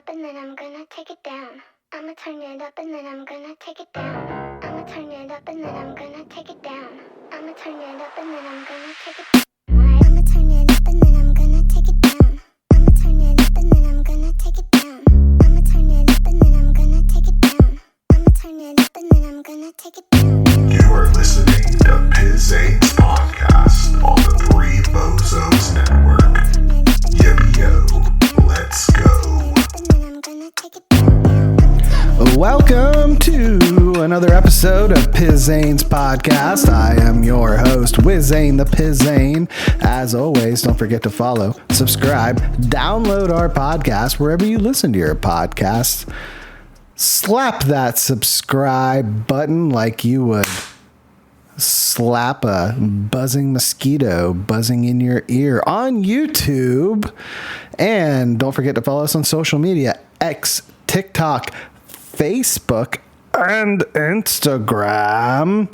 up and then I'm gonna take it down. I'ma turn it up and then I'm gonna take it down. I'ma turn it up and then I'm gonna take it down. I'ma turn it up and then I'm gonna take it down. I'ma turn it up and then I'm gonna take it down. I'ma turn it up and then I'm gonna take it down. I'ma turn it up and then I'm gonna take it down. I'ma turn it up and then I'm gonna take it down. You are listening to Pizain's podcast on the Three Bozos Network. Yippie Yo, let's go. Welcome to another episode of Pizain's podcast. I am your host, Wizayne the Pizain. As always, don't forget to follow, subscribe, download our podcast wherever you listen to your podcasts. Slap that subscribe button like you would slap a buzzing mosquito buzzing in your ear on YouTube. And don't forget to follow us on social media, X, TikTok, Facebook, and Instagram.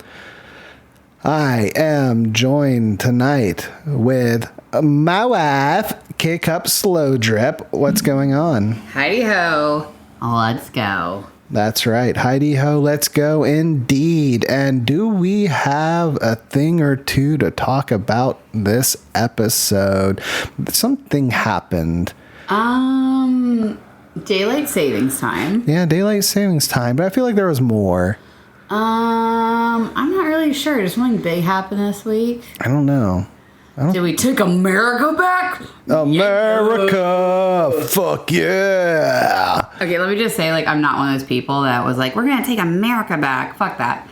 I am joined tonight with my wife, K-Cup Slow Drip. What's going on? Heidi ho, let's go. That's right. Heidi ho, let's go indeed. And do we have a thing or two to talk about this episode? Something happened. Daylight savings time. Yeah, daylight savings time, but I feel like there was more. I'm not really sure. Did something big happen this week? I don't know. Did we take America back? America! Fuck yeah! Okay, let me just say, I'm not one of those people that was like, we're gonna take America back. Fuck that.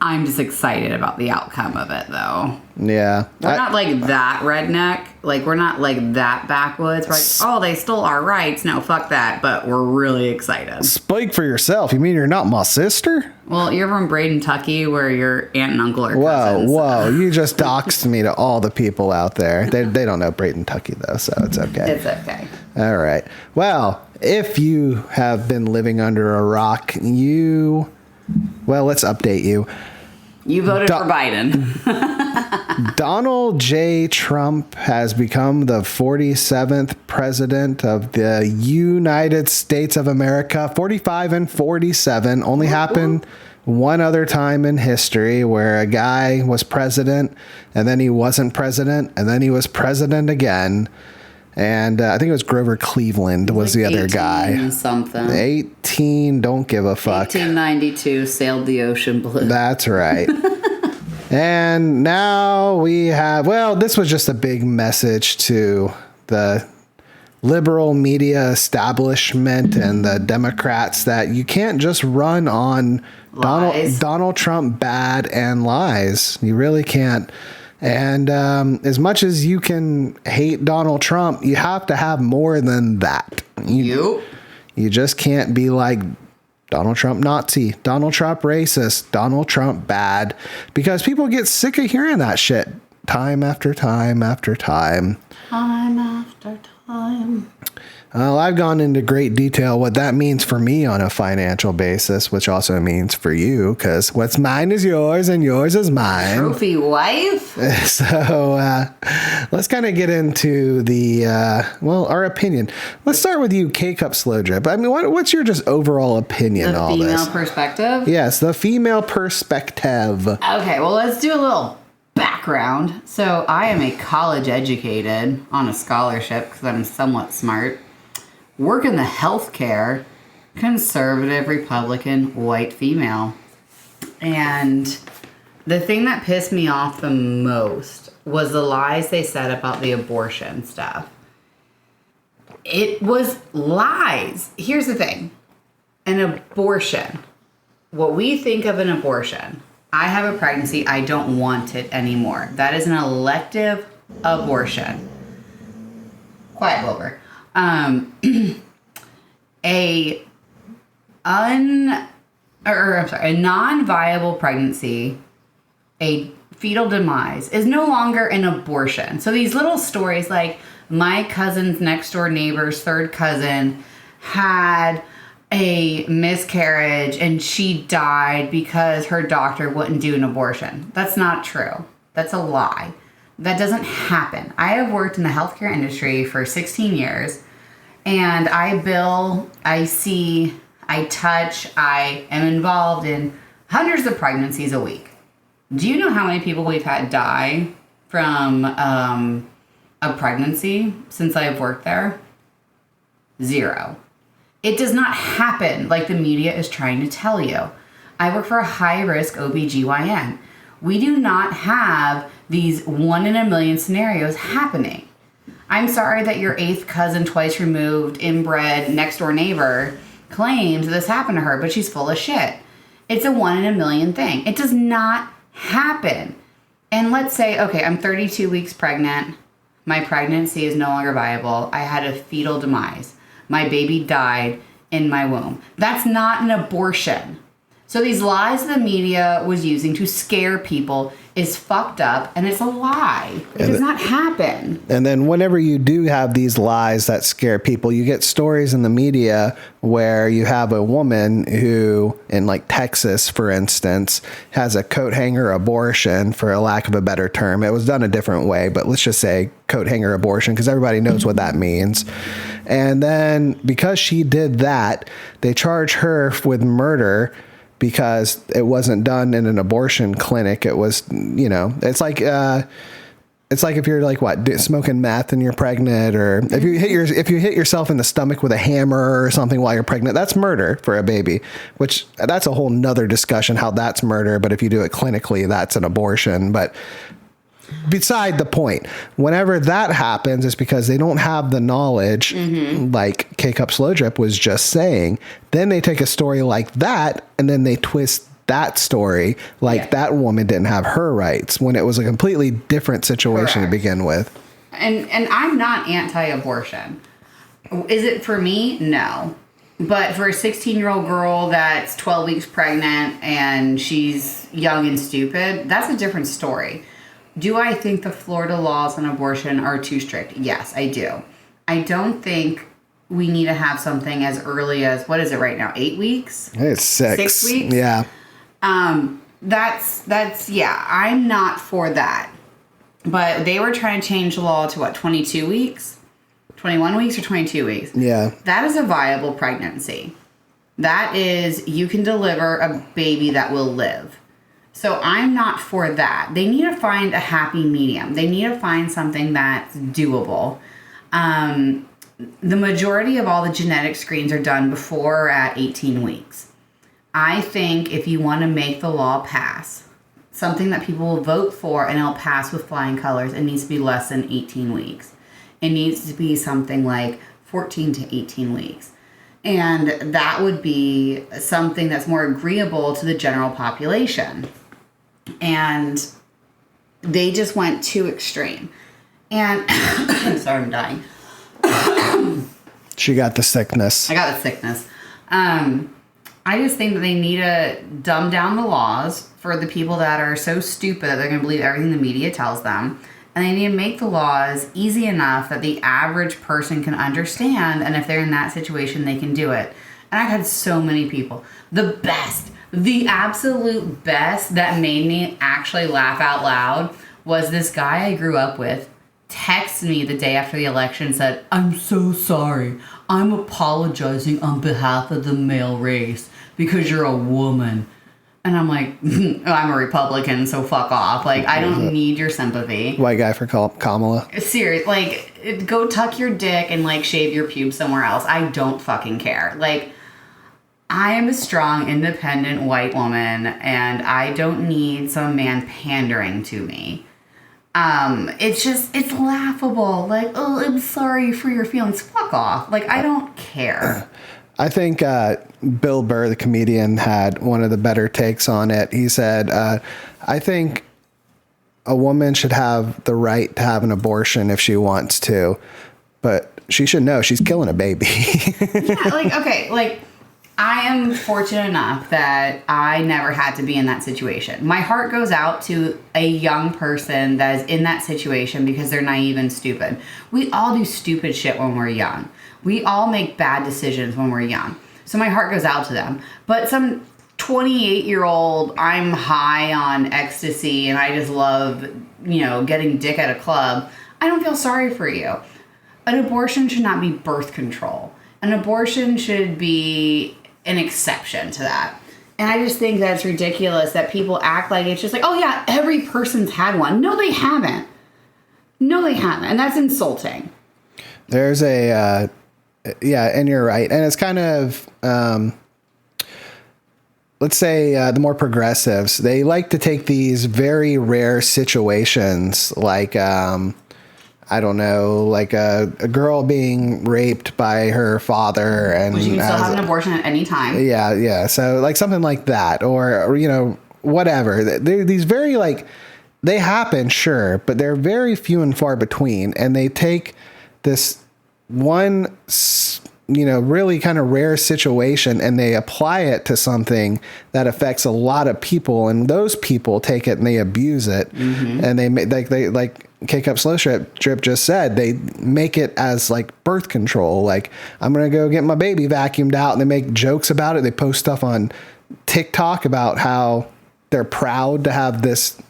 I'm just excited about the outcome of it, though. Yeah. We're not like that redneck. We're not like that backwoods. We're like, oh, they stole our rights. No, fuck that. But we're really excited. Speak for yourself. You mean you're not my sister? Well, you're from Braden, Kentucky, where your aunt and uncle are cousins. Whoa. You just doxed me to all the people out there. They don't know Braden, Kentucky, though, so it's okay. It's okay. All right. Well, if you have been living under a rock, let's update you. You voted for Biden. Donald J. Trump has become the 47th president of the United States of America. 45 and 47 only happened one other time in history where a guy was president and then he wasn't president and then he was president again. And I think it was Grover Cleveland was the other guy. Something. 18, don't give a fuck. 1892, sailed the ocean blue. That's right. And now we have, this was just a big message to the liberal media establishment and the Democrats that you can't just run on Donald Trump bad and lies. You really can't. And as much as you can hate Donald Trump, you have to have more than that. You just can't be like Donald Trump Nazi, Donald Trump racist, Donald Trump bad, because people get sick of hearing that shit time after time after time. Time after time. Well, I've gone into great detail what that means for me on a financial basis, which also means for you, because what's mine is yours and yours is mine. Trophy wife? So let's kind of get into our opinion. Let's start with you, K-Cup Slow Drip. I mean, what's your just overall opinion on all this? The female perspective? Yes, the female perspective. Okay, well, let's do a little background. So I am a college educated on a scholarship because I'm somewhat smart. Work in the healthcare, conservative, Republican, white female. And the thing that pissed me off the most was the lies they said about the abortion stuff. It was lies. Here's the thing. An abortion. What we think of an abortion. I have a pregnancy. I don't want it anymore. That is an elective abortion. Quiet, Wilbur. A non-viable pregnancy, a fetal demise, is no longer an abortion. So these little stories like my cousin's next door neighbor's third cousin had a miscarriage and she died because her doctor wouldn't do an abortion. That's not true. That's a lie. That doesn't happen. I have worked in the healthcare industry for 16 years, And I bill, I see, I touch, I am involved in hundreds of pregnancies a week. Do you know how many people we've had die from a pregnancy since I've worked there? 0. It does not happen like the media is trying to tell you. I work for a high-risk OBGYN. We do not have these 1 in a million scenarios happening. I'm sorry that your 8th cousin, twice removed, inbred, next-door neighbor claims this happened to her, but she's full of shit. It's a 1 in a million thing. It does not happen. And let's say, okay, I'm 32 weeks pregnant. My pregnancy is no longer viable. I had a fetal demise. My baby died in my womb. That's not an abortion. So these lies the media was using to scare people is fucked up, and it's a lie. It does not happen. And then whenever you do have these lies that scare people, you get stories in the media where you have a woman who, in like Texas, for instance, has a coat hanger abortion, for a lack of a better term. It was done a different way, but let's just say coat hanger abortion because everybody knows what that means. And then because she did that, they charge her with murder because it wasn't done in an abortion clinic. It was, you know, it's like if you're like smoking meth and you're pregnant, or if you hit yourself in the stomach with a hammer or something while you're pregnant, that's murder for a baby, which that's a whole nother discussion how that's murder. But if you do it clinically, that's an abortion. But beside the point, whenever that happens, it's because they don't have the knowledge, like K-Cup Slow Drip was just saying. Then they take a story like that and then they twist that story like that woman didn't have her rights when it was a completely different situation to begin with. And I'm not anti-abortion. Is it for me? No. But for a 16-year-old girl that's 12 weeks pregnant and she's young and stupid, that's a different story. Do I think the Florida laws on abortion are too strict? Yes, I do. I don't think we need to have something as early as, what is it right now, 8 weeks? It's 6. 6 weeks? Yeah. That's I'm not for that. But they were trying to change the law to 22 weeks? 21 weeks or 22 weeks? Yeah. That is a viable pregnancy. That is, you can deliver a baby that will live. So I'm not for that. They need to find a happy medium. They need to find something that's doable. The majority of all the genetic screens are done before or at 18 weeks. I think if you want to make the law pass, something that people will vote for and it'll pass with flying colors, it needs to be less than 18 weeks. It needs to be something like 14 to 18 weeks. And that would be something that's more agreeable to the general population. And they just went too extreme. And sorry, I'm dying. She got the sickness. I got the sickness. I just think that they need to dumb down the laws for the people that are so stupid that they're going to believe everything the media tells them. And they need to make the laws easy enough that the average person can understand. And if they're in that situation, they can do it. And I've had so many people. The absolute best that made me actually laugh out loud was this guy I grew up with texted me the day after the election, said, "I'm so sorry. I'm apologizing on behalf of the male race because you're a woman." And I'm like, I'm a Republican, so fuck off. Like, I don't need your sympathy. White guy for Kamala. Serious. Like, go tuck your dick and, like, shave your pubes somewhere else. I don't fucking care. Like, I am a strong, independent white woman, and I don't need some man pandering to me. It's laughable. Like, oh, I'm sorry for your feelings. Fuck off. Like, I don't care. I think Bill Burr, the comedian, had one of the better takes on it. He said, I think a woman should have the right to have an abortion if she wants to, but she should know she's killing a baby. Yeah, like, okay, like, I am fortunate enough that I never had to be in that situation. My heart goes out to a young person that is in that situation because they're naive and stupid. We all do stupid shit when we're young. We all make bad decisions when we're young. So my heart goes out to them. But some 28-year-old, I'm high on ecstasy and I just love, getting dick at a club, I don't feel sorry for you. an abortion should not be birth control. An abortion should be an exception to that. And I just think that's ridiculous that people act like it's just like, oh yeah, every person's had one. No, they haven't. No, they haven't. And that's insulting. There's and you're right. And it's kind of, let's say the more progressives, they like to take these very rare situations like, I don't know, like a girl being raped by her father, and which you can still have an abortion at any time. Yeah. So like something like that, or whatever. They're these very they happen, sure, but they're very few and far between, and they take this one really kind of rare situation and they apply it to something that affects a lot of people, and those people take it and they abuse it, and they Kick Up Slow Drip just said, they make it as like birth control. Like, I'm going to go get my baby vacuumed out, and they make jokes about it. They post stuff on TikTok about how they're proud to have this,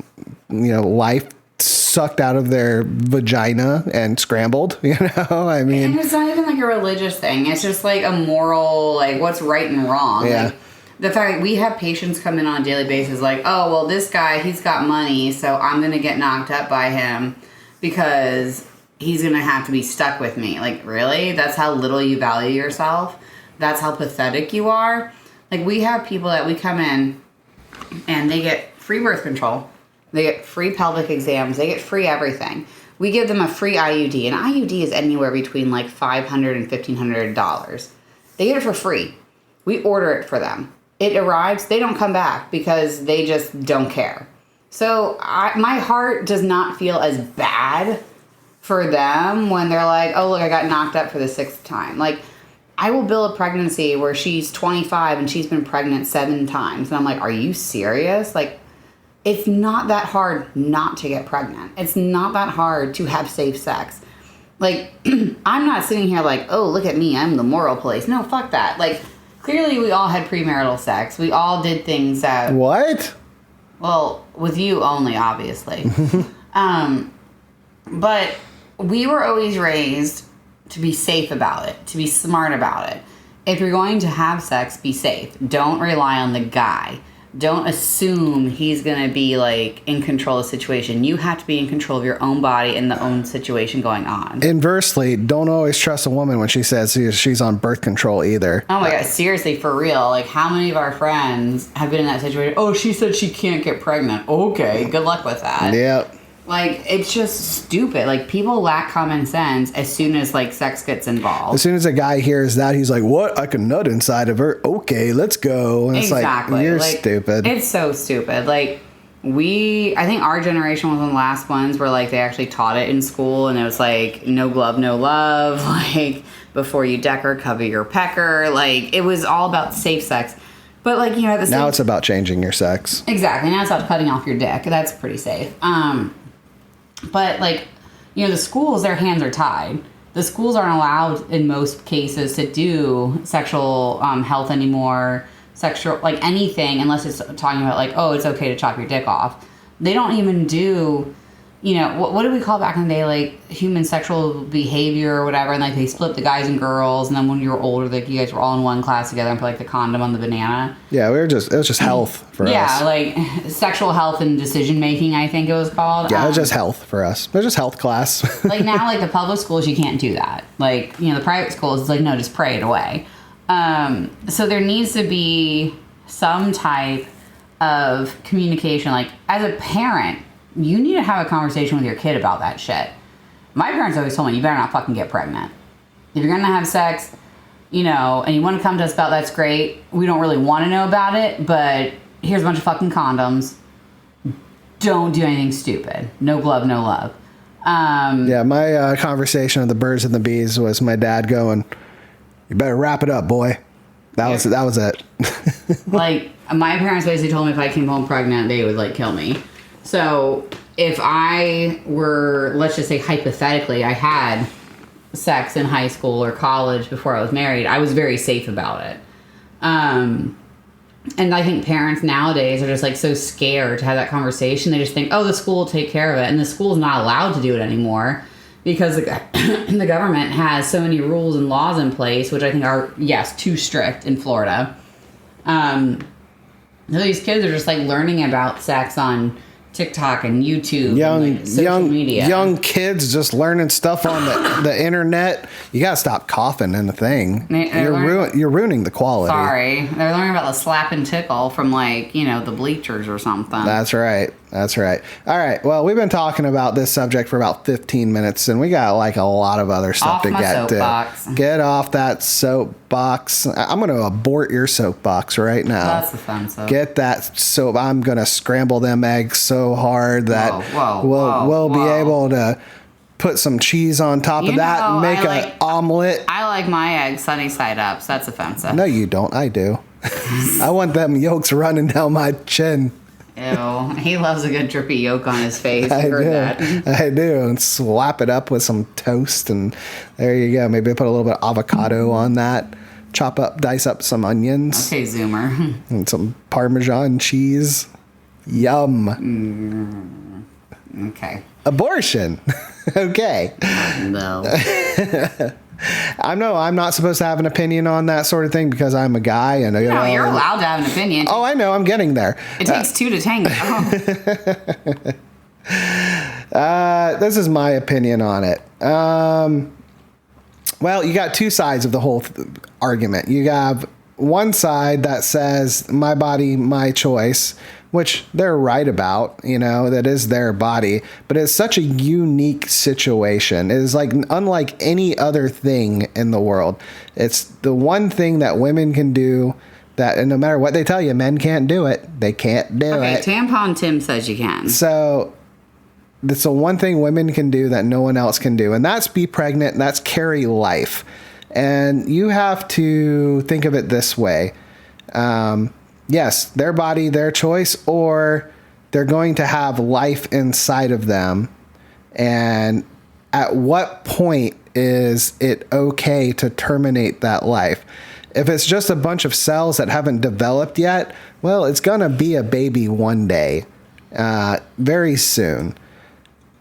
life sucked out of their vagina and scrambled, I mean. And it's not even like a religious thing. It's just like a moral, like what's right and wrong. Yeah. Like, the fact that we have patients come in on a daily basis like, oh, well, this guy, he's got money, so I'm going to get knocked up by him because he's going to have to be stuck with me. Like, really? That's how little you value yourself? That's how pathetic you are? Like, we have people that we come in and they get free birth control. They get free pelvic exams. They get free everything. We give them a free IUD. An IUD is anywhere between like $500 and $1,500. They get it for free. We order it for them. It arrives, they don't come back because they just don't care. So my heart does not feel as bad for them when they're like, oh, look, I got knocked up for the 6th time. Like, I will bill a pregnancy where she's 25 and she's been pregnant 7 times. And I'm like, are you serious? Like, it's not that hard not to get pregnant. It's not that hard to have safe sex. Like, I'm not sitting here like, oh, look at me, I'm the moral police. No, fuck that. Like, clearly, we all had premarital sex. We all did things that... What? Well, with you only, obviously. But we were always raised to be safe about it, to be smart about it. If you're going to have sex, be safe. Don't rely on the guy. Don't assume he's going to be, like, in control of the situation. You have to be in control of your own body and the own situation going on. Inversely, don't always trust a woman when she says she's on birth control either. Oh, my God. Seriously, for real. Like, how many of our friends have been in that situation? Oh, she said she can't get pregnant. Okay, good luck with that. Yep. Like, it's just stupid. Like, people lack common sense as soon as, like, sex gets involved. As soon as a guy hears that, he's like, what? I can nut inside of her? Okay, let's go. And it's exactly. Like, you're stupid. It's so stupid. Like, I think our generation was one of the last ones where, like, they actually taught it in school, and it was, like, no glove, no love. Like, before you decker, cover your pecker. Like, it was all about safe sex. But, like, at the same... Now it's about changing your sex. Exactly. Now it's about cutting off your dick. That's pretty safe. But, like, the schools, their hands are tied. The schools aren't allowed, in most cases, to do sexual health anymore, like, anything, unless it's talking about, like, oh, it's okay to chop your dick off. They don't even do, what did we call back in the day, like, human sexual behavior or whatever, and, like, they split the guys and girls, and then when you were older, like, you guys were all in one class together and put, like, the condom on the banana. Yeah, it was just health for us. Yeah, like, sexual health and decision-making, I think it was called. Yeah, it was just health for us. It was just health class. Like, now, like, the public schools, you can't do that. Like, the private schools, it's like, no, just pray it away. So there needs to be some type of communication. Like, as a parent, you need to have a conversation with your kid about that shit. My parents always told me, you better not fucking get pregnant. If you're going to have sex, and you want to come to us about, that's great. We don't really want to know about it, but here's a bunch of fucking condoms. Don't do anything stupid. No glove, no love. Yeah, my conversation of the birds and the bees was my dad going, you better wrap it up, boy. That was it. Like, my parents basically told me if I came home pregnant, they would, like, kill me. So if I were, let's just say hypothetically, I had sex in high school or college before I was married, I was very safe about it. And I think parents nowadays are just, like, so scared to have that conversation. They just think, oh, the school will take care of it. And the school's not allowed to do it anymore because the government has so many rules and laws in place, which I think are, yes, too strict in Florida. So these kids are just like learning about sex on TikTok and YouTube and like social media. Young kids just learning stuff on the internet. You gotta stop coughing in the thing. You're ruining the quality. Sorry. They're learning about the slap and tickle from like, the bleachers or something. That's right. All right. Well, we've been talking about this subject for about 15 minutes, and we got like a lot of other stuff to get to. Get off that soapbox. I'm going to abort your soapbox right now. That's offensive. Get that soap. I'm going to scramble them eggs so hard that we'll be able to put some cheese on top of that and make an omelet. I like my eggs sunny side up, so that's offensive. No, you don't. I do. I want them yolks running down my chin. Ew, he loves a good drippy yolk on his face. I do. And slap it up with some toast, and there you go. Maybe put a little bit of avocado on that. Dice up some onions. Okay, Zoomer. And some Parmesan cheese. Yum. Okay. Abortion. Okay. No. I'm not supposed to have an opinion on that sort of thing because I'm a guy. And you're allowed to have an opinion. Oh, I know. I'm getting there. It takes two to tango. This is my opinion on it. Well, you got two sides of the whole argument. You have one side that says my body, my choice, which they're right about, that is their body, but it's such a unique situation. It is like unlike any other thing in the world. It's the one thing that women can do that, and no matter what they tell you, men can't do it. They can't do it. Okay, Tampon Tim says you can. So it's the one thing women can do that no one else can do, and that's be pregnant, and that's carry life. And you have to think of it this way. Yes, their body, their choice, or they're going to have life inside of them. And at what point is it okay to terminate that life? If it's just a bunch of cells that haven't developed yet, well, it's going to be a baby one day, very soon.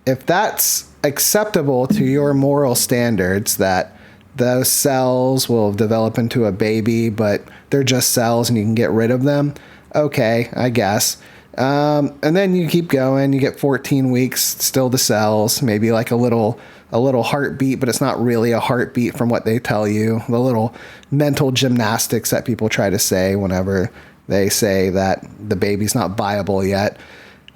If that's acceptable to your moral standards, that those cells will develop into a baby, but they're just cells and you can get rid of them. Okay, I guess. And then you keep going. You get 14 weeks, still the cells, maybe like a little heartbeat, but it's not really a heartbeat from what they tell you. The little mental gymnastics that people try to say whenever they say that the baby's not viable yet.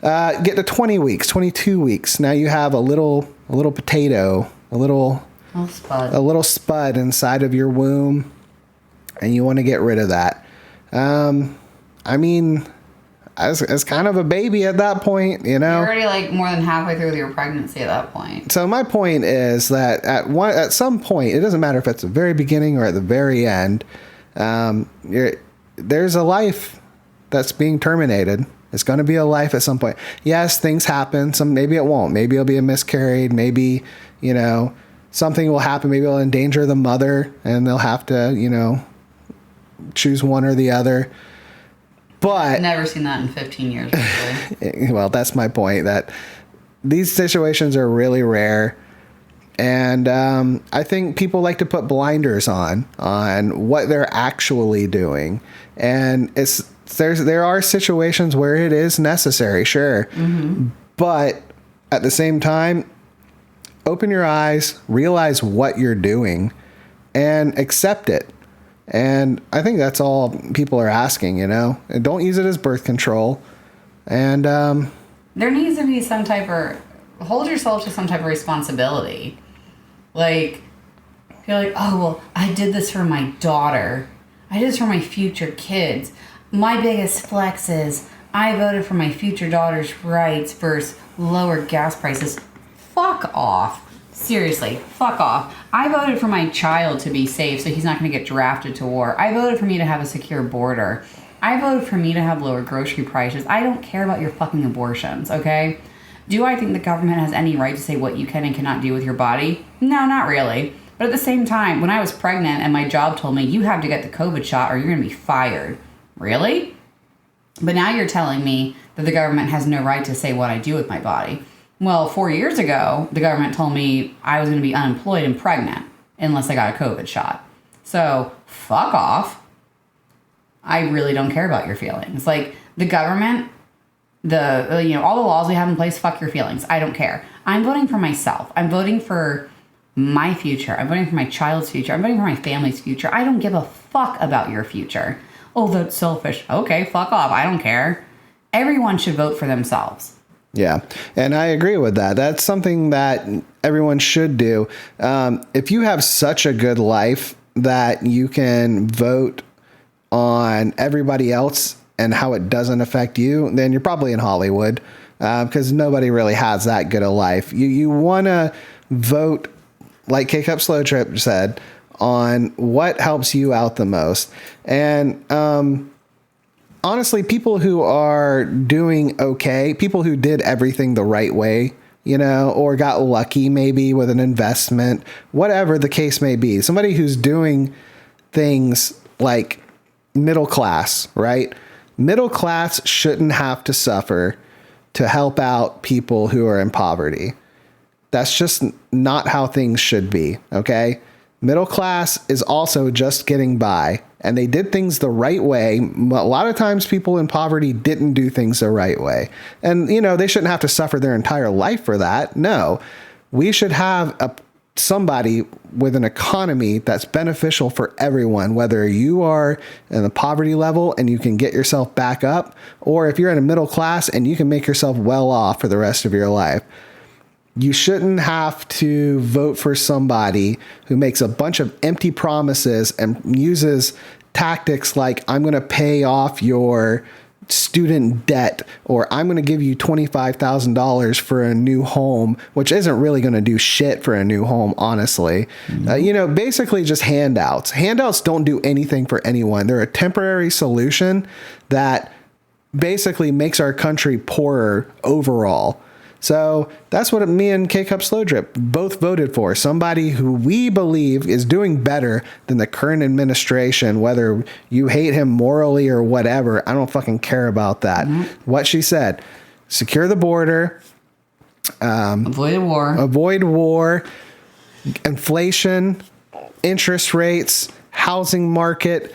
Get to 20 weeks, 22 weeks. Now you have a little potato, a little spud inside of your womb, and you want to get rid of that. I mean, as kind of a baby at that point, You're already like more than halfway through with your pregnancy at that point. So my point is that at some point, it doesn't matter if it's the very beginning or at the very end, there's a life that's being terminated. It's going to be a life at some point. Yes, things happen. Maybe it won't. Maybe it'll be a miscarried. Maybe, something will happen. Maybe it'll endanger the mother and they'll have to, choose one or the other. But I've never seen that in 15 years. Really. Well, that's my point, that these situations are really rare. And I think people like to put blinders on what they're actually doing. And there are situations where it is necessary, sure. Mm-hmm. But at the same time, open your eyes, realize what you're doing, and accept it. And I think that's all people are asking, And don't use it as birth control. And there needs to be some type of, hold yourself to some type of responsibility. Like, you're like, oh, well, I did this for my daughter. I did this for my future kids. My biggest flex is I voted for my future daughter's rights versus lower gas prices. Fuck off. Seriously, fuck off. I voted for my child to be safe so he's not going to get drafted to war. I voted for me to have a secure border. I voted for me to have lower grocery prices. I don't care about your fucking abortions, okay? Do I think the government has any right to say what you can and cannot do with your body? No, not really. But at the same time, when I was pregnant and my job told me, you have to get the COVID shot or you're going to be fired. Really? But now you're telling me that the government has no right to say what I do with my body. Well, 4 years ago, the government told me I was going to be unemployed and pregnant unless I got a COVID shot. So, fuck off. I really don't care about your feelings. Like, the government, all the laws we have in place, fuck your feelings. I don't care. I'm voting for myself. I'm voting for my future. I'm voting for my child's future. I'm voting for my family's future. I don't give a fuck about your future. Oh, that's selfish. Okay, fuck off. I don't care. Everyone should vote for themselves. Yeah, and I agree with that. That's something that everyone should do. If you have such a good life that you can vote on everybody else and how it doesn't affect you, then you're probably in Hollywood, because nobody really has that good a life. You want to vote, like K-Cup Slow Trip said, on what helps you out the most. And honestly, people who are doing okay, people who did everything the right way, or got lucky maybe with an investment, whatever the case may be, somebody who's doing things like middle class, right? Middle class shouldn't have to suffer to help out people who are in poverty. That's just not how things should be, okay? Middle class is also just getting by, and they did things the right way. A lot of times people in poverty didn't do things the right way. And, they shouldn't have to suffer their entire life for that. No, we should have somebody with an economy that's beneficial for everyone, whether you are in the poverty level and you can get yourself back up, or if you're in a middle class and you can make yourself well off for the rest of your life. You shouldn't have to vote for somebody who makes a bunch of empty promises and uses tactics like, I'm going to pay off your student debt, or I'm going to give you $25,000 for a new home, which isn't really going to do shit for a new home, honestly. Basically just handouts. Handouts don't do anything for anyone. They're a temporary solution that basically makes our country poorer overall. So that's what me and K-Cup Slow Drip both voted for. Somebody who we believe is doing better than the current administration, whether you hate him morally or whatever. I don't fucking care about that. Mm-hmm. What she said, secure the border. Avoid war, inflation, interest rates, housing market.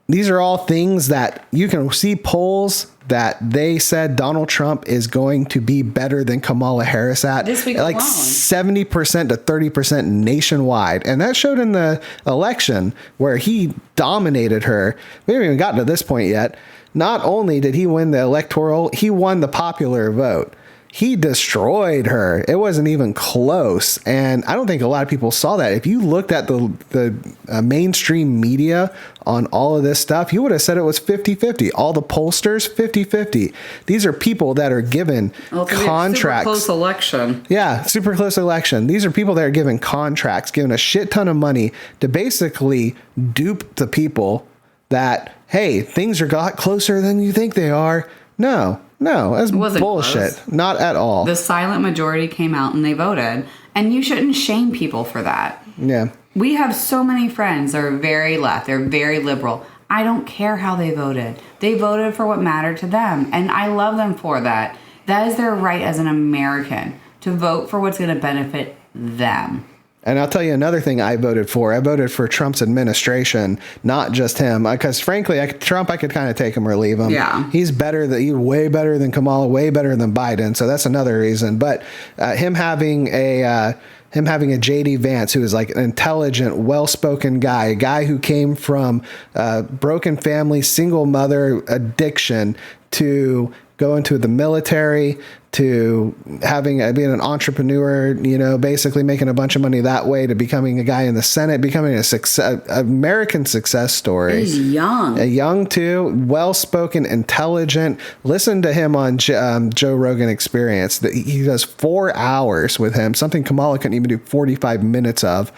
These are all things that you can see polls that they said Donald Trump is going to be better than Kamala Harris at. This week like alone. 70% to 30% nationwide. And that showed in the election where he dominated her. We haven't even gotten to this point yet. Not only did he win the electoral, he won the popular vote. He destroyed her. It wasn't even close. And I don't think a lot of people saw that. If you looked at the mainstream media on all of this stuff, you would have said it was 50-50. All the pollsters, 50-50. These are people that are given contracts. Super close election. Yeah, super close election. These are people that are given contracts, given a shit ton of money to basically dupe the people that, hey, things are got closer than you think they are. No, that's bullshit. Close. Not at all. The silent majority came out and they voted. And you shouldn't shame people for that. Yeah. We have so many friends that are very left. They're very liberal. I don't care how they voted. They voted for what mattered to them. And I love them for that. That is their right as an American to vote for what's going to benefit them. And I'll tell you another thing I voted for. I voted for Trump's administration, not just him. Because frankly, Trump, I could kind of take him or leave him. Yeah. He's way better than Kamala, way better than Biden. So that's another reason. But him having a JD Vance, who is like an intelligent, well-spoken guy, a guy who came from broken family, single mother, addiction, to go into the military, to being an entrepreneur, basically making a bunch of money that way, to becoming a guy in the Senate, becoming American success story. He's young. Young too, well-spoken, intelligent. Listen to him on Joe Rogan Experience. He does 4 hours with him, something Kamala couldn't even do 45 minutes of.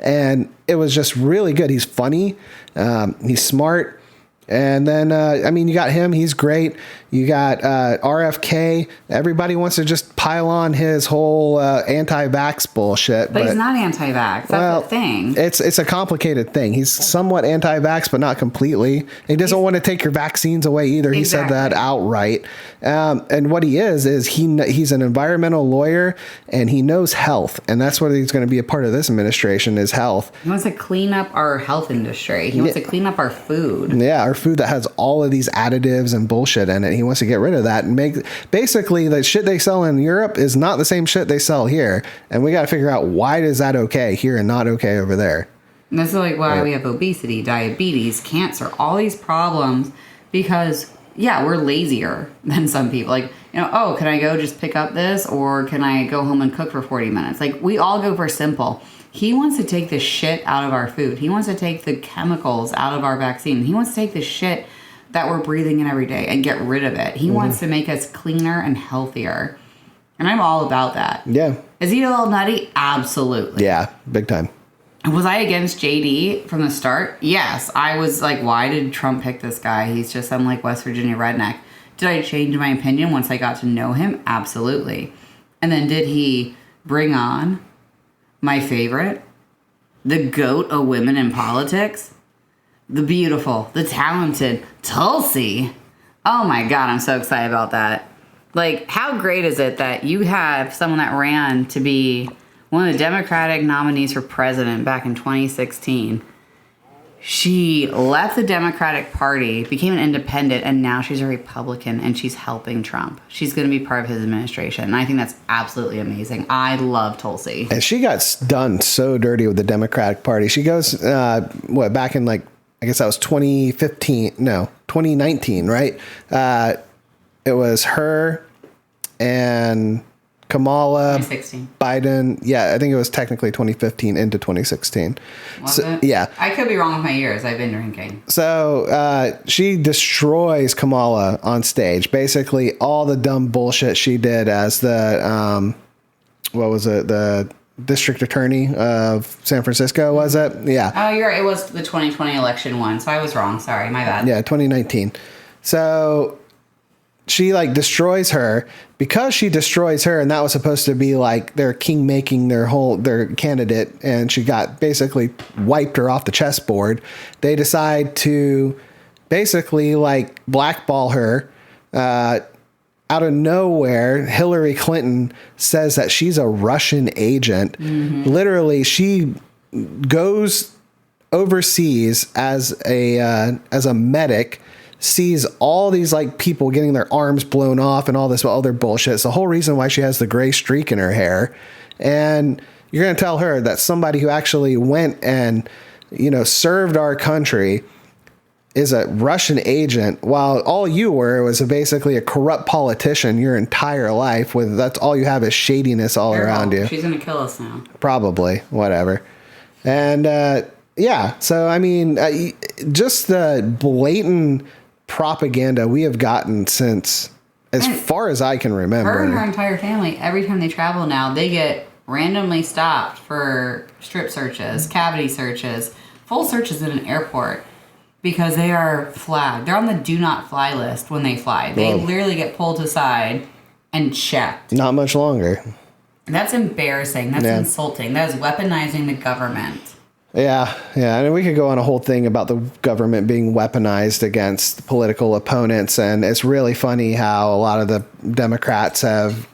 And it was just really good. He's funny. He's smart. And then, I mean, you got him. He's great. You got RFK. Everybody wants to just pile on his whole anti-vax bullshit. But he's not anti-vax. That's the thing. It's a complicated thing. He's somewhat anti-vax, but not completely. He doesn't want to take your vaccines away either. He said that outright. And what he is he's an environmental lawyer, and he knows health. And that's what he's going to be a part of this administration is health. He wants to clean up our health industry. He wants to clean up our food. Yeah, our food that has all of these additives and bullshit in it. He wants to get rid of that and make basically the shit they sell in Europe is not the same shit they sell here. And we got to figure out why is that okay here and not okay over there. And that's like why we have obesity, diabetes, cancer, all these problems because, yeah, we're lazier than some people. Like, can I go just pick up this or can I go home and cook for 40 minutes? Like, we all go for simple. He wants to take the shit out of our food. He wants to take the chemicals out of our vaccine. He wants to take the shit that we're breathing in every day and get rid of it. He wants to make us cleaner and healthier. And I'm all about that. Yeah. Is he a little nutty? Absolutely. Yeah, big time. Was I against JD from the start? Yes. I was like, why did Trump pick this guy? He's just some like West Virginia redneck. Did I change my opinion once I got to know him? Absolutely. And then did he bring on my favorite, the goat of women in politics, the beautiful, the talented Tulsi? Oh my God, I'm so excited about that. Like, how great is it that you have someone that ran to be one of the Democratic nominees for president back in 2016. She left the Democratic Party, became an independent, and now she's a Republican, and she's helping Trump. She's going to be part of his administration, and I think that's absolutely amazing. I love Tulsi. And she got done so dirty with the Democratic Party. She goes, back in, like, I guess that was 2019, right? It was her and Kamala, 2016. Biden. Yeah, I think it was technically 2015 into 2016. Was it? Yeah. I could be wrong with my years. I've been drinking. So she destroys Kamala on stage. Basically, all the dumb bullshit she did as the, the district attorney of San Francisco, was it? Yeah. Oh, you're right. It was the 2020 election one, so I was wrong. Sorry, my bad. Yeah, 2019. So she like destroys her. Because she destroys her, and that was supposed to be like their king making their candidate, and she got basically wiped her off the chessboard. They decide to basically like blackball her. Out of nowhere, Hillary Clinton says that she's a Russian agent. Mm-hmm. Literally, she goes overseas as a medic, sees all these like people getting their arms blown off and all this other bullshit. It's the whole reason why she has the gray streak in her hair. And you're going to tell her that somebody who actually went and, served our country is a Russian agent, while all you were was basically a corrupt politician your entire life. That's all you have is shadiness all around you. She's going to kill us now. Probably, whatever. And yeah, so I mean, just the blatant propaganda we have gotten since as far as I can remember. Her and her entire family, every time they travel now, they get randomly stopped for strip searches, cavity searches, full searches in an airport because they are flagged. They're on the do not fly list when they fly. They literally get pulled aside and checked. Not much longer. That's embarrassing. That's insulting. That is weaponizing the government. Yeah. And we could go on a whole thing about the government being weaponized against political opponents. And it's really funny how a lot of the Democrats have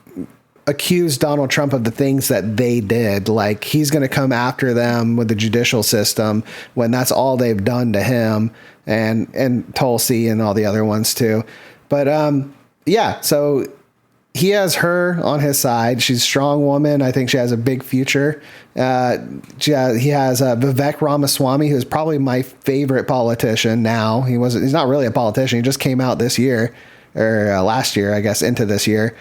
accused Donald Trump of the things that they did. Like he's going to come after them with the judicial system when that's all they've done to him and Tulsi and all the other ones too. But yeah, so he has her on his side. She's a strong woman. I think she has a big future. He has Vivek Ramaswamy, who's probably my favorite politician now. He's not really a politician. He just came out this year or last year, I guess, into this year.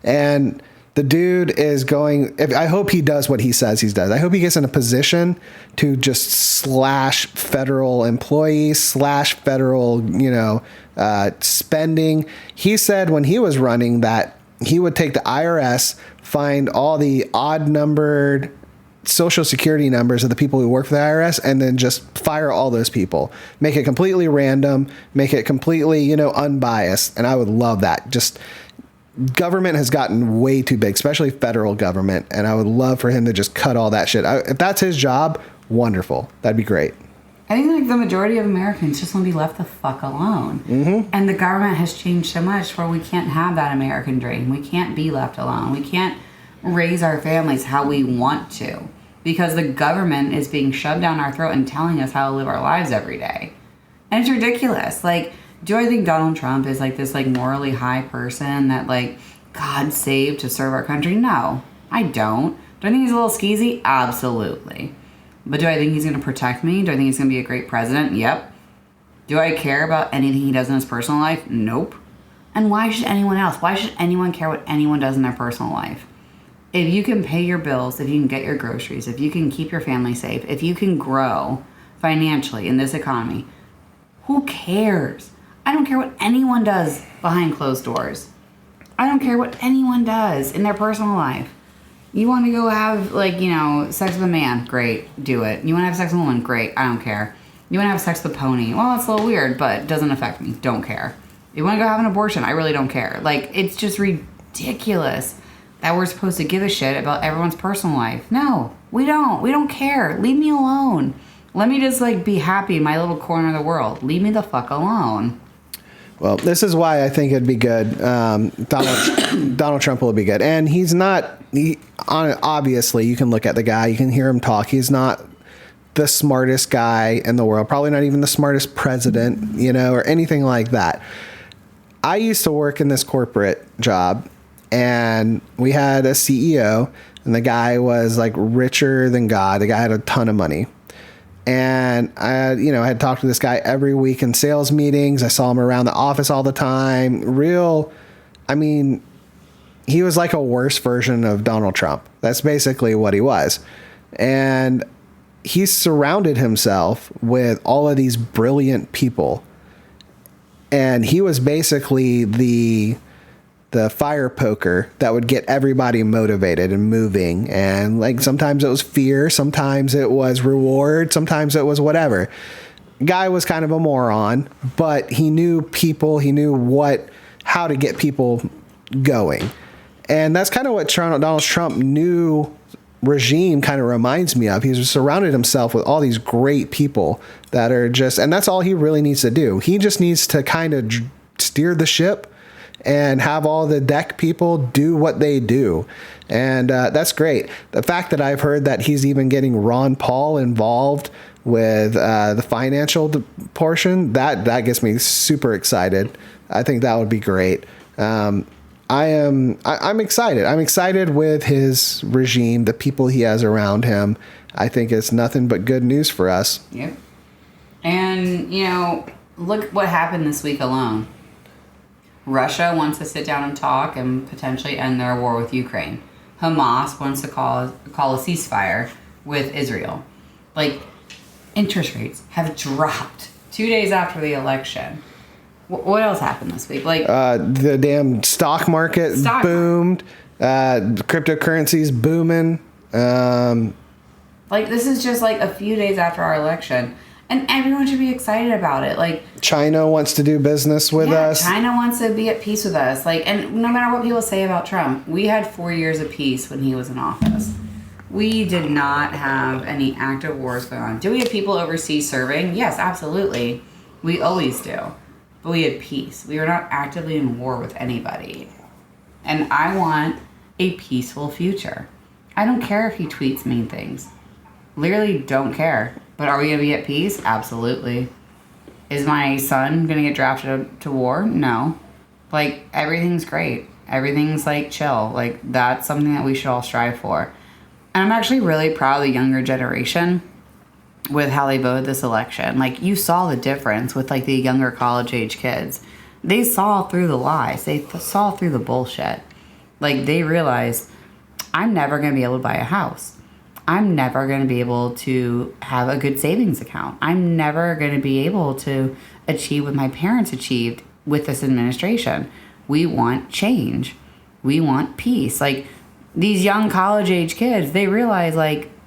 And the dude is I hope he does what he says he does. I hope he gets in a position to just slash federal employees, slash federal, spending. He said when he was running that he would take the IRS, find all the odd numbered social security numbers of the people who work for the IRS and then just fire all those people. Make it completely random, make it completely, unbiased. And I would love that. Just government has gotten way too big, especially federal government. And I would love for him to just cut all that shit. If that's his job, wonderful. That'd be great. I think like the majority of Americans just want to be left the fuck alone. Mm-hmm. And the government has changed so much where we can't have that American dream. We can't be left alone. We can't raise our families how we want to because the government is being shoved down our throat and telling us how to live our lives every day. And it's ridiculous. Like, do I think Donald Trump is like this like morally high person that like God saved to serve our country? No, I don't. Do I think he's a little skeezy? Absolutely. But do I think he's going to protect me? Do I think he's going to be a great president? Yep. Do I care about anything he does in his personal life? Nope. And why should anyone else? Why should anyone care what anyone does in their personal life? If you can pay your bills, if you can get your groceries, if you can keep your family safe, if you can grow financially in this economy, who cares? I don't care what anyone does behind closed doors. I don't care what anyone does in their personal life. You want to go have, sex with a man? Great. Do it. You want to have sex with a woman? Great. I don't care. You want to have sex with a pony? Well, it's a little weird, but it doesn't affect me. Don't care. You want to go have an abortion? I really don't care. It's just ridiculous that we're supposed to give a shit about everyone's personal life. No, we don't. We don't care. Leave me alone. Let me just, be happy in my little corner of the world. Leave me the fuck alone. Well, this is why I think it'd be good. Donald Trump will be good. And he's not, obviously, you can look at the guy, you can hear him talk. He's not the smartest guy in the world, probably not even the smartest president, or anything like that. I used to work in this corporate job, and we had a CEO, and the guy was richer than God. The guy had a ton of money. And I had talked to this guy every week in sales meetings. I saw him around the office all the time. He was like a worse version of Donald Trump. That's basically what he was. And he surrounded himself with all of these brilliant people. And he was basically the fire poker that would get everybody motivated and moving. And sometimes it was fear, sometimes it was reward, sometimes it was whatever. Guy was kind of a moron, but he knew people, he knew how to get people going. And that's kind of what Donald Trump new regime kind of reminds me of. He's surrounded himself with all these great people that are and that's all he really needs to do. He just needs to kind of steer the ship and have all the deck people do what they do. And that's great. The fact that I've heard that he's even getting Ron Paul involved with the financial portion, that gets me super excited. I think that would be great. I'm excited. I'm excited with his regime, the people he has around him. I think it's nothing but good news for us. Yep. And, look what happened this week alone. Russia wants to sit down and talk and potentially end their war with Ukraine. Hamas wants to call a ceasefire with Israel. Interest rates have dropped 2 days after the election. What else happened this week? The damn stock market boomed. Cryptocurrency's booming. This is just a few days after our election. And everyone should be excited about it. China wants to do business with us. China wants to be at peace with us. And no matter what people say about Trump, we had 4 years of peace when he was in office. We did not have any active wars going on. Do we have people overseas serving? Yes, absolutely. We always do. But we had peace. We were not actively in war with anybody. And I want a peaceful future. I don't care if he tweets mean things. Literally don't care. But are we going to be at peace? Absolutely. Is my son going to get drafted to war? No. Everything's great. Everything's, chill. That's something that we should all strive for. And I'm actually really proud of the younger generation with how they voted this election. You saw the difference with, the younger college-age kids. They saw through the lies. They saw through the bullshit. They realized, I'm never going to be able to buy a house. I'm never going to be able to have a good savings account. I'm never going to be able to achieve what my parents achieved with this administration. We want change. We want peace. These young college age kids, they realize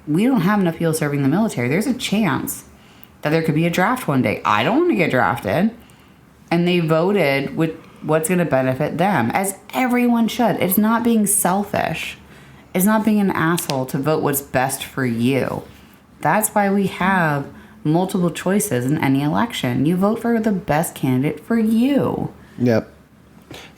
we don't have enough people serving the military. There's a chance that there could be a draft one day. I don't want to get drafted. And they voted with what's going to benefit them, as everyone should. It's not being selfish. It's not being an asshole to vote what's best for you. That's why we have multiple choices in any election. You vote for the best candidate for you. Yep.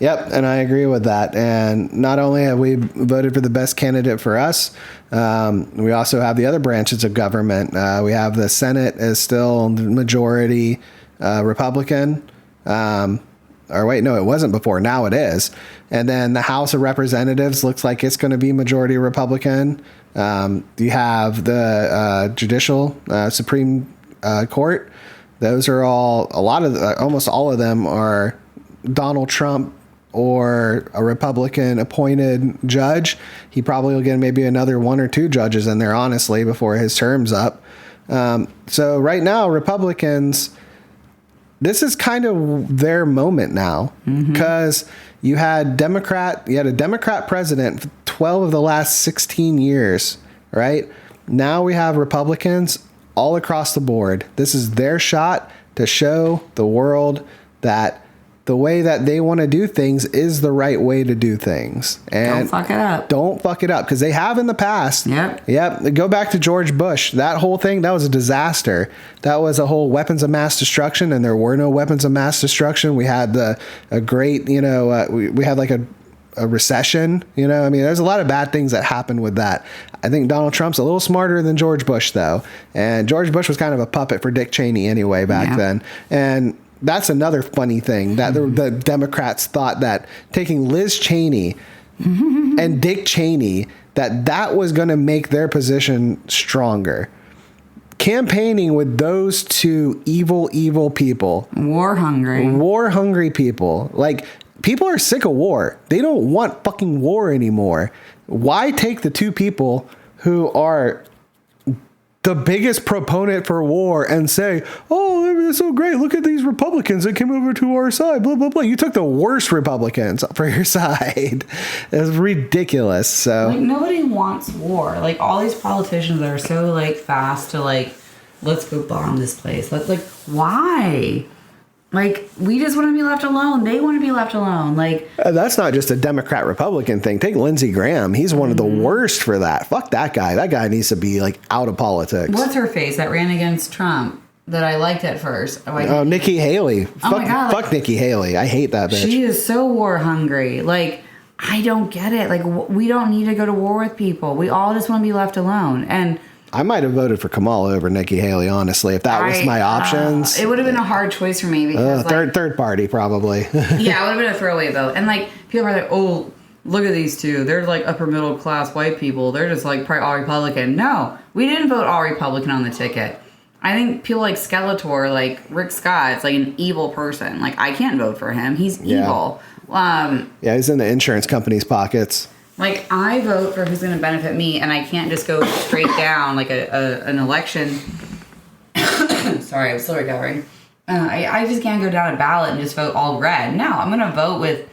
And I agree with that. And not only have we voted for the best candidate for us, we also have the other branches of government. We have the Senate is still majority Republican. Or wait, no, it wasn't before. Now it is. And then the House of Representatives looks like it's going to be majority Republican. You have the judicial Supreme Court. Those are all, almost all of them are Donald Trump or a Republican appointed judge. He probably will get maybe another 1 or 2 judges in there, honestly, before his term's up. So right now, Republicans, this is kind of their moment now, because you had a Democrat president for 12 of the last 16 years, right? Now we have Republicans all across the board. This is their shot to show the world that the way that they want to do things is the right way to do things. And don't fuck it up. Don't fuck it up, because they have in the past. Yep. Go back to George Bush. That whole thing, that was a disaster. That was a whole weapons of mass destruction, and there were no weapons of mass destruction. We had a great, we had like a recession. I mean, there's a lot of bad things that happened with that. I think Donald Trump's a little smarter than George Bush, though. And George Bush was kind of a puppet for Dick Cheney anyway back then. And that's another funny thing, that the Democrats thought that taking Liz Cheney and Dick Cheney, that was going to make their position stronger. Campaigning with those two evil people. War hungry people. Like, people are sick of war. They don't want fucking war anymore. Why take the two people who are the biggest proponent for war and say, oh, it's so great, look at these Republicans that came over to our side, blah, blah, blah. You took the worst Republicans for your side. It's ridiculous. So, like, nobody wants war. Like, all these politicians that are so, like, fast to, like, let's go bomb this place. Why? Like, we just want to be left alone. They want to be left alone. Like, that's not just a Democrat-Republican thing. Take Lindsey Graham. He's one of the worst for that. Fuck that guy. That guy needs to be, like, out of politics. What's her face that ran against Trump that I liked at first? Nikki Haley. Oh my God. Fuck Nikki Haley. I hate that bitch. She is so war hungry. Like, I don't get it. Like, we don't need to go to war with people. We all just want to be left alone. And I might have voted for Kamala over Nikki Haley, honestly, if that was my options. It would have been a hard choice for me because third party, probably. Yeah, it would have been a throwaway vote. And, like, people are like, oh, look at these two. They're, like, upper middle class white people. They're just, like, probably all Republican. No, we didn't vote all Republican on the ticket. I think people like Skeletor, like Rick Scott's, like, an evil person. Like, I can't vote for him. He's evil. Yeah, he's in the insurance company's pockets. Like, I vote for who's going to benefit me, and I can't just go straight down, like, an election. Sorry, I'm still recovering. I just can't go down a ballot and just vote all red. No, I'm going to vote with,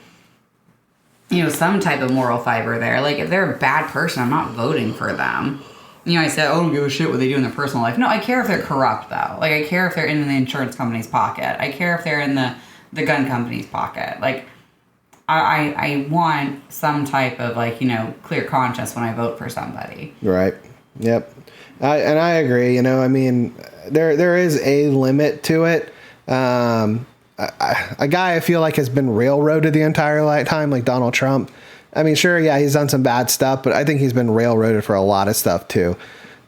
some type of moral fiber there. Like, if they're a bad person, I'm not voting for them. I said, oh, I don't give a shit what they do in their personal life. No, I care if they're corrupt, though. Like, I care if they're in the insurance company's pocket. I care if they're in the gun company's pocket. Like, I want some type of, like, clear conscience when I vote for somebody. Right. Yep. And I agree. I mean, there is a limit to it. A guy I feel like has been railroaded the entire lifetime, like Donald Trump. I mean, sure, yeah, he's done some bad stuff, but I think he's been railroaded for a lot of stuff too.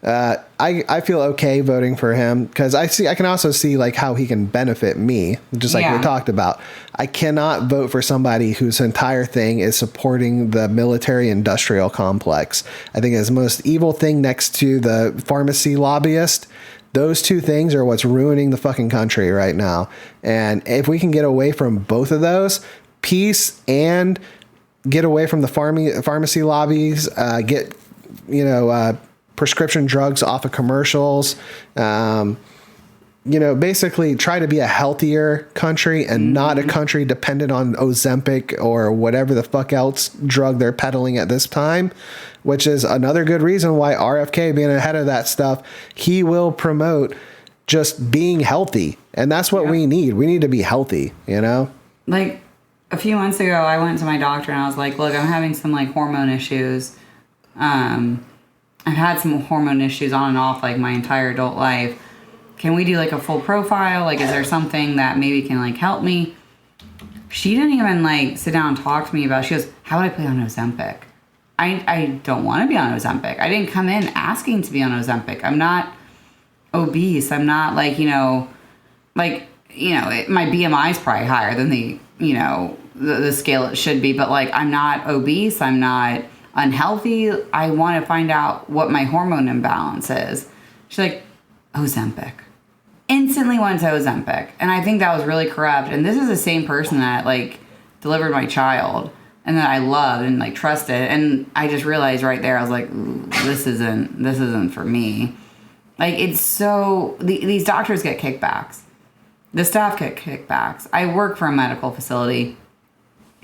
I feel okay voting for him because I can also see like how he can benefit me, just like we talked about. I cannot vote for somebody whose entire thing is supporting the military industrial complex. I think it's the most evil thing next to the pharmacy lobbyist. Those two things are what's ruining the fucking country right now. And if we can get away from both of those, peace and get away from the pharmacy lobbies, get, prescription drugs off of commercials, basically try to be a healthier country and not a country dependent on Ozempic or whatever the fuck else drug they're peddling at this time, which is another good reason why RFK being ahead of that stuff, he will promote just being healthy. And that's what we need. We need to be healthy, Like a few months ago, I went to my doctor and I was like, look, I'm having some like hormone issues. I've had some hormone issues on and off like my entire adult life. Can we do like a full profile? Like, is there something that maybe can like help me? She didn't even like sit down and talk to me about it. She goes, how would I put on Ozempic? I don't want to be on Ozempic. I didn't come in asking to be on Ozempic. I'm not obese. I'm not like, my BMI is probably higher than the scale it should be, but like, I'm not obese. I'm not unhealthy. I want to find out what my hormone imbalance is. She's like, Ozempic. Instantly went to Ozempic. And I think that was really corrupt. And this is the same person that like delivered my child and that I loved and like trusted. And I just realized right there, I was like, ooh, this isn't for me. Like, it's so, these doctors get kickbacks. The staff get kickbacks. I work for a medical facility.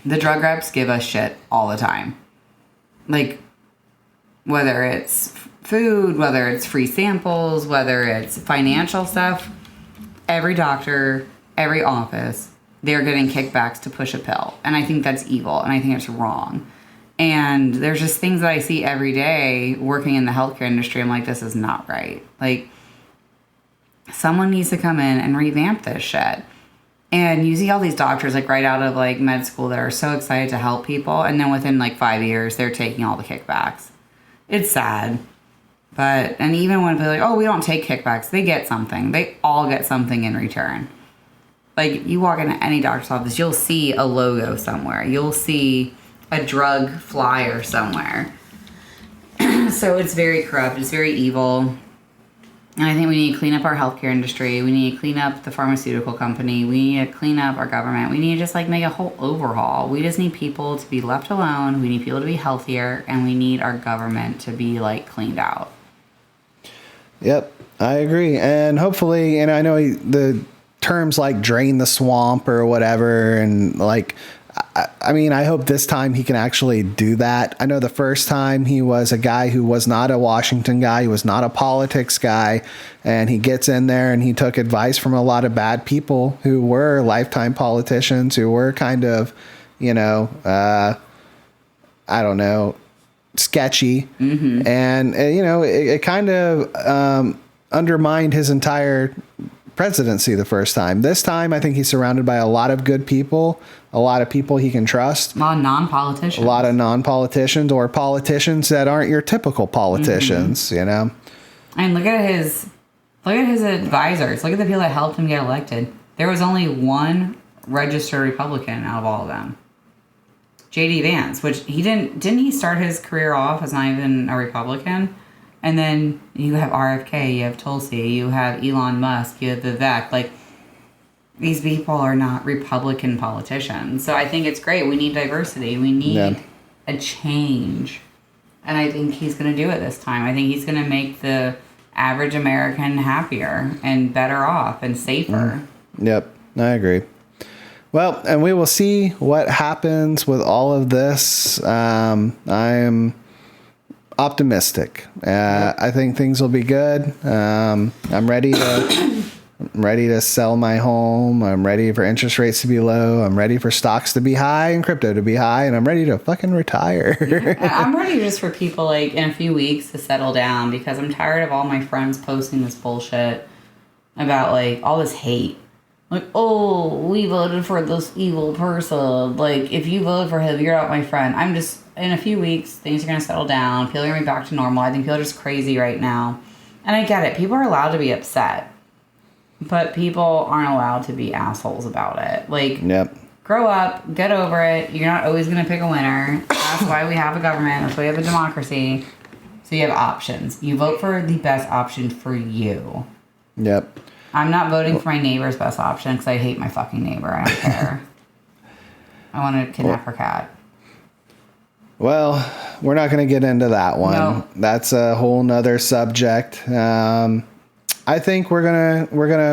The drug reps give us shit all the time. Like, whether it's food, whether it's free samples, whether it's financial stuff, every doctor, every office, they're getting kickbacks to push a pill. And I think that's evil, and I think it's wrong. And there's just things that I see every day working in the healthcare industry. I'm like, this is not right. Like, someone needs to come in and revamp this shit. And you see all these doctors like right out of like med school that are so excited to help people. And then within like 5 years, they're taking all the kickbacks. It's sad. And even when they're like, oh, we don't take kickbacks, they get something. They all get something in return. Like, you walk into any doctor's office, you'll see a logo somewhere. You'll see a drug flyer somewhere. So it's very corrupt. It's very evil. And I think we need to clean up our healthcare industry. We need to clean up the pharmaceutical company. We need to clean up our government. We need to just like make a whole overhaul. We just need people to be left alone. We need people to be healthier. And we need our government to be like cleaned out. Yep, I agree. And hopefully, and I know the terms like drain the swamp or whatever, and like, I mean, I hope this time he can actually do that. I know the first time he was a guy who was not a Washington guy. He was not a politics guy. And he gets in there and he took advice from a lot of bad people who were lifetime politicians, who were kind of, I don't know, sketchy. Mm-hmm. And, it kind of undermined his entire presidency the first time. This time, I think he's surrounded by a lot of good people, a lot of people he can trust. A lot of non-politicians. A lot of non-politicians or politicians that aren't your typical politicians, And look at his advisors. Look at the people that helped him get elected. There was only one registered Republican out of all of them. J.D. Vance, which didn't he start his career off as not even a Republican? And then you have RFK, you have Tulsi, you have Elon Musk, you have Vivek. Like, these people are not Republican politicians. So I think it's great. We need diversity. We need a change. And I think he's going to do it this time. I think he's going to make the average American happier and better off and safer. Yep, I agree. Well, and we will see what happens with all of this. I'm optimistic. I think things will be good. I'm ready to sell my home. I'm ready for interest rates to be low. I'm ready for stocks to be high and crypto to be high. And I'm ready to fucking retire. I'm ready just for people like in a few weeks to settle down, because I'm tired of all my friends posting this bullshit about like all this hate. Like, oh, we voted for this evil person. Like, if you vote for him, you're not my friend. I'm just, in a few weeks, things are going to settle down. People are going to be back to normal. I think people are just crazy right now. And I get it. People are allowed to be upset. But people aren't allowed to be assholes about it. Like, grow up, get over it. You're not always going to pick a winner. That's why we have a government. That's why we have a democracy. So you have options. You vote for the best option for you. Yep. I'm not voting for my neighbor's best option because I hate my fucking neighbor. I don't care. I want to kidnap her cat. Well, we're not going to get into that one. No. That's a whole nother subject. I I think we're gonna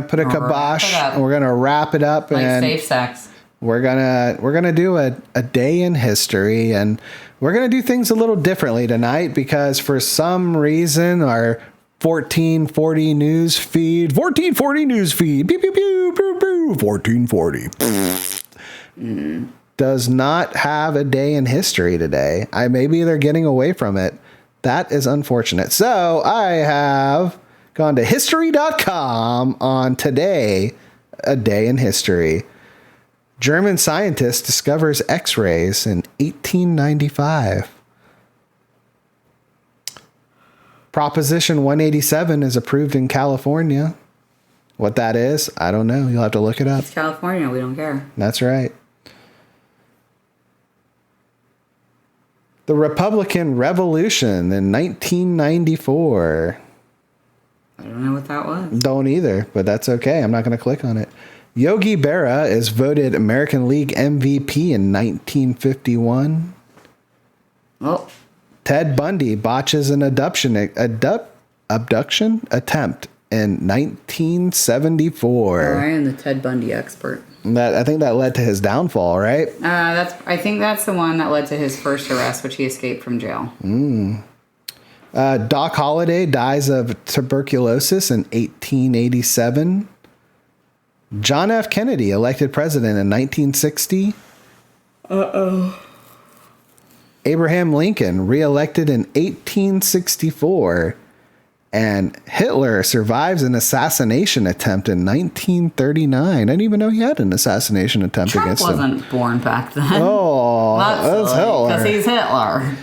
put a kibosh. We're gonna wrap it up, Like and safe sex. we're gonna do a day in history, and we're gonna do things a little differently tonight because for some reason our 1440 news feed, pew pew pew pew pew, 1440 does not have a day in history today. Maybe they're getting away from it. That is unfortunate. So I have gone to history.com on today, a day in history. German scientist discovers X-rays in 1895. Proposition 187 is approved in California. What that is, I don't know. You'll have to look it up. It's California. We don't care. That's right. The Republican Revolution in 1994. I don't know what that was. Don't either, but that's okay. I'm not going to click on it. Yogi Berra is voted American League MVP in 1951. Oh. Ted Bundy botches an abduction attempt in 1974. I am the Ted Bundy expert. I think that led to his downfall, right? I think that's the one that led to his first arrest, which he escaped from jail. Doc Holliday dies of tuberculosis in 1887. John F. Kennedy elected president in 1960. Abraham Lincoln reelected in 1864. And Hitler survives an assassination attempt in 1939. I didn't even know he had an assassination attempt against him. Trump wasn't born back then. Oh, that's Hitler. Because he's Hitler.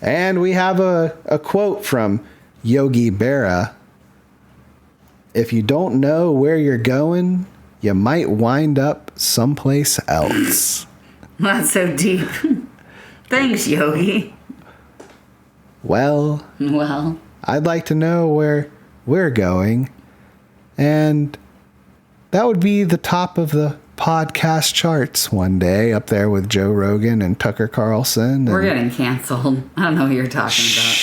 And we have a quote from Yogi Berra. If you don't know where you're going, you might wind up someplace else. That's so deep. Thanks, Yogi. Well, I'd like to know where we're going. And that would be the top of the podcast charts one day, up there with Joe Rogan and Tucker Carlson. We're getting canceled. I don't know what you're talking about.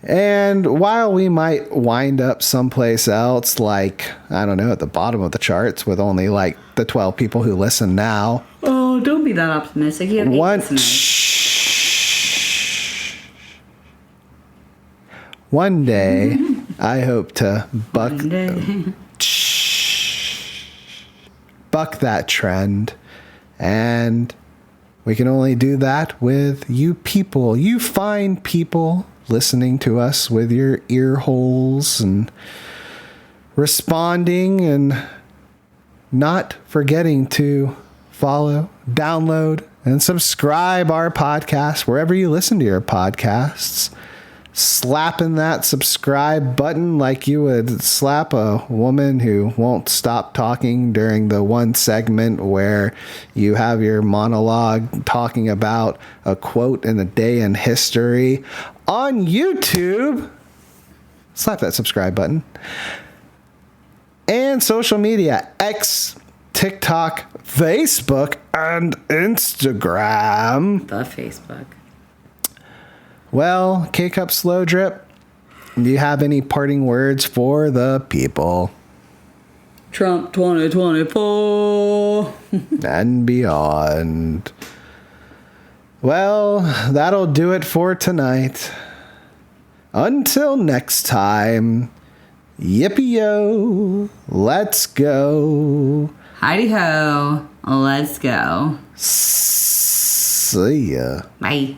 And while we might wind up someplace else, like, I don't know, at the bottom of the charts with only like the 12 people who listen now. Oh, don't be that optimistic. You have 8 listeners. One day, I hope to buck that trend. And we can only do that with you people, you fine people listening to us with your ear holes and responding and not forgetting to follow, download, and subscribe our podcast wherever you listen to your podcasts. Slapping that subscribe button like you would slap a woman who won't stop talking during the one segment where you have your monologue talking about a quote in a day in history on YouTube. Slap that subscribe button. And social media, X, TikTok, Facebook, and Instagram. The Facebook. Well, K-Cup Slow Drip, do you have any parting words for the people? Trump 2024. And beyond. Well, that'll do it for tonight. Until next time, Yippie Yo, let's go. Heidi ho, let's go. See ya. Bye.